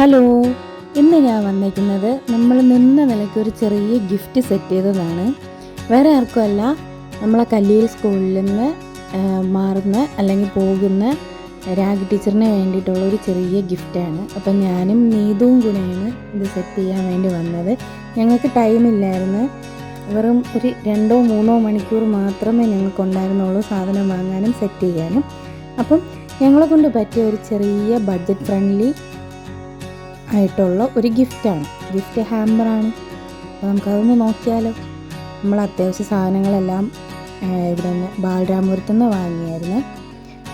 Hello, ഇന്ന് ഞാൻ വന്നിരിക്കുന്നത് നമ്മൾ നിന്ന നിലയ്ക്ക് ഒരു ചെറിയ ഗിഫ്റ്റ് സെറ്റ് ചെയ്തതാണ്. വേറെ ആർക്കുമല്ല, നമ്മളെ കല്ലിയിൽ സ്കൂളിൽ നിന്ന് മാറുന്ന അല്ലെങ്കിൽ പോകുന്ന രാഗി ടീച്ചറിന് വേണ്ടിയിട്ടുള്ള ഒരു ചെറിയ ഗിഫ്റ്റാണ്. അപ്പം ഞാനും നീതുവും കൂടെയാണ് ഇത് സെറ്റ് ചെയ്യാൻ വേണ്ടി വന്നത്. ഞങ്ങൾക്ക് ടൈമില്ലായിരുന്നു, വെറും ഒരു 2-3 മണിക്കൂർ മാത്രമേ ഞങ്ങൾക്കുണ്ടായിരുന്നുള്ളൂ സാധനം വാങ്ങാനും സെറ്റ് ചെയ്യാനും. അപ്പം ഞങ്ങളെ കൊണ്ട് പറ്റിയ ഒരു ചെറിയ ബഡ്ജറ്റ് ഫ്രണ്ട്ലി ആയിട്ടുള്ള ഒരു ഗിഫ്റ്റാണ്, ഗിഫ്റ്റ് ഹാമ്പറാണ്. അപ്പോൾ നമുക്കതൊന്ന് നോക്കിയാലോ. നമ്മൾ അത്യാവശ്യ സാധനങ്ങളെല്ലാം ഇവിടെ നിന്ന് ബാലരാമപുരത്തു നിന്ന് വാങ്ങിയായിരുന്നു.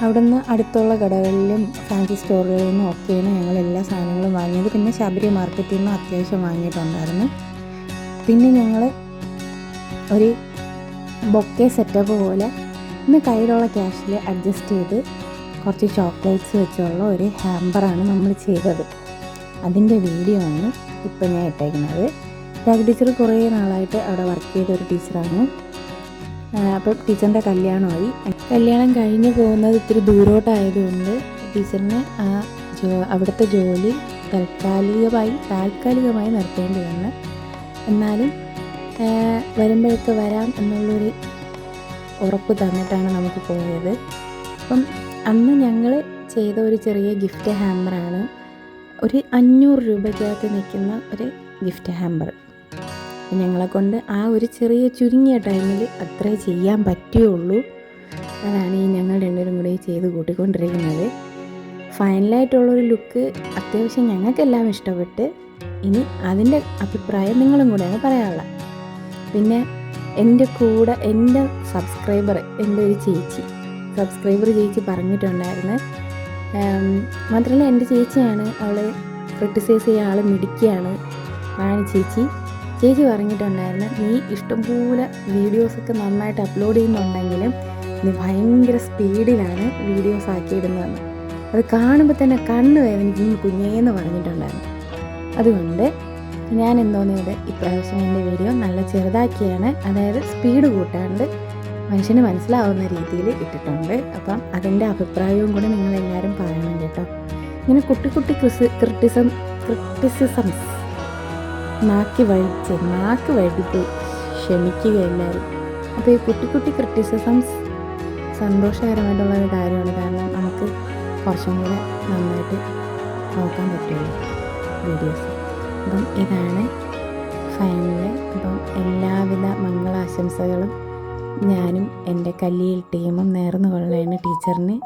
അവിടെ നിന്ന് അടുത്തുള്ള കടകളിലും ഫാൻസി സ്റ്റോറുകളിൽ നിന്നും ഒക്കെയാണ് ഞങ്ങൾ എല്ലാ സാധനങ്ങളും വാങ്ങിയത്. പിന്നെ ശബരി മാർക്കറ്റിൽ നിന്ന് അത്യാവശ്യം വാങ്ങിയിട്ടുണ്ടായിരുന്നു. പിന്നെ ഞങ്ങൾ ഒരു ബൊക്കെ സെറ്റപ്പ് പോലെ ഇന്ന് കയ്യിലുള്ള ക്യാഷിൽ അഡ്ജസ്റ്റ് ചെയ്ത് കുറച്ച് ചോക്ലേറ്റ്സ് വെച്ചുള്ള ഒരു ഹാമ്പറാണ് നമ്മൾ ചെയ്തത്. അതിൻ്റെ വീഡിയോ ആണ് ഇപ്പം ഞാൻ ഇട്ടേക്കുന്നത്. രാഗി ടീച്ചർ കുറേ നാളായിട്ട് അവിടെ വർക്ക് ചെയ്തൊരു ടീച്ചറാണ്. അപ്പം ടീച്ചറിൻ്റെ കല്യാണമായി. കല്യാണം കഴിഞ്ഞ് പോകുന്നത് ഇത്തിരി ദൂരോട്ടായതുകൊണ്ട് ടീച്ചറിന് അവിടുത്തെ ജോലി താൽക്കാലികമായി നിർത്തേണ്ടി വന്നു. എന്നാലും വരുമ്പോഴൊക്കെ വരാം എന്നുള്ളൊരു ഉറപ്പ് തന്നിട്ടാണ് നമുക്ക് പോയത്. അപ്പം അന്ന് ഞങ്ങൾ ചെയ്ത ഒരു ചെറിയ ഗിഫ്റ്റ് ഹാമ്പറാണ്. ഒരു 500 രൂപയ്ക്കകത്ത് നിൽക്കുന്ന ഒരു ഗിഫ്റ്റ് ഹാമ്പർ. ഞങ്ങളെ കൊണ്ട് ആ ഒരു ചെറിയ ചുരുങ്ങിയ ടൈമിൽ അത്രേ ചെയ്യാൻ പറ്റുകയുള്ളൂ. അതാണ് ഈ ഞങ്ങൾ രണ്ടുപേരും കൂടി ചെയ്ത് കൂട്ടിക്കൊണ്ടിരിക്കുന്നത്. ഫൈനലായിട്ടുള്ളൊരു ലുക്ക് അത്യാവശ്യം ഞങ്ങൾക്കെല്ലാം ഇഷ്ടപ്പെട്ട്. ഇനി അതിൻ്റെ അഭിപ്രായം നിങ്ങളും കൂടെയാണ് പറയാനുള്ളത്. പിന്നെ എൻ്റെ കൂടെ എൻ്റെ സബ്സ്ക്രൈബർ, എൻ്റെ ഒരു സബ്സ്ക്രൈബർ ചേച്ചി പറഞ്ഞിട്ടുണ്ടായിരുന്നു. മാത്രമല്ല എൻ്റെ ചേച്ചിയാണ്, അവൾ ക്രിട്ടിസൈസ് ചെയ്യുക, ആൾ മിടിക്കുകയാണ് റാണി ചേച്ചി പറഞ്ഞിട്ടുണ്ടായിരുന്നു, നീ ഇഷ്ടംപോലെ വീഡിയോസൊക്കെ നന്നായിട്ട് അപ്ലോഡ് ചെയ്യുന്നുണ്ടെങ്കിലും നീ ഭയങ്കര സ്പീഡിലാണ് വീഡിയോസ് ആക്കിയിടുന്നതെന്ന്. അത് കാണുമ്പോൾ തന്നെ കണ്ണ് വേദനിക്കുന്നു കുഞ്ഞേന്ന് പറഞ്ഞിട്ടുണ്ടായിരുന്നു. അതുകൊണ്ട് ഞാൻ എന്തോന്ന് ചെയ്ത് ഇപ്രാവശ്യം എൻ്റെ വീഡിയോ നല്ല ചെറുതാക്കിയാണ്, അതായത് സ്പീഡ് കൂട്ടാണ്ട് മനുഷ്യന് മനസ്സിലാവുന്ന രീതിയിൽ ഇട്ടിട്ടുണ്ട്. അപ്പം അതിൻ്റെ അഭിപ്രായവും കൂടെ നിങ്ങളെല്ലാവരും പറയണം കേട്ടോ. ഇങ്ങനെ കുട്ടി ക്രിട്ടിസിസംസ് നാക്ക് വഴിപ്പോയി ക്ഷമിക്കുക എല്ലാവരും. അപ്പോൾ ഈ കുട്ടി ക്രിട്ടിസിസംസ് സന്തോഷകരമായിട്ടുള്ളൊരു കാര്യമാണ്. കാരണം നമുക്ക് കുറച്ചും കൂടെ നന്നായിട്ട് നോക്കാൻ പറ്റുള്ളൂ വീഡിയോസ്. അപ്പം ഇതാണ് ഫൈനല്. അപ്പം എല്ലാവിധ മംഗളാശംസകളും ഞാനും എൻ്റെ കല്ലിയിൽ ടീമും നേർന്നു കൊള്ളാണ് ടീച്ചറിന്.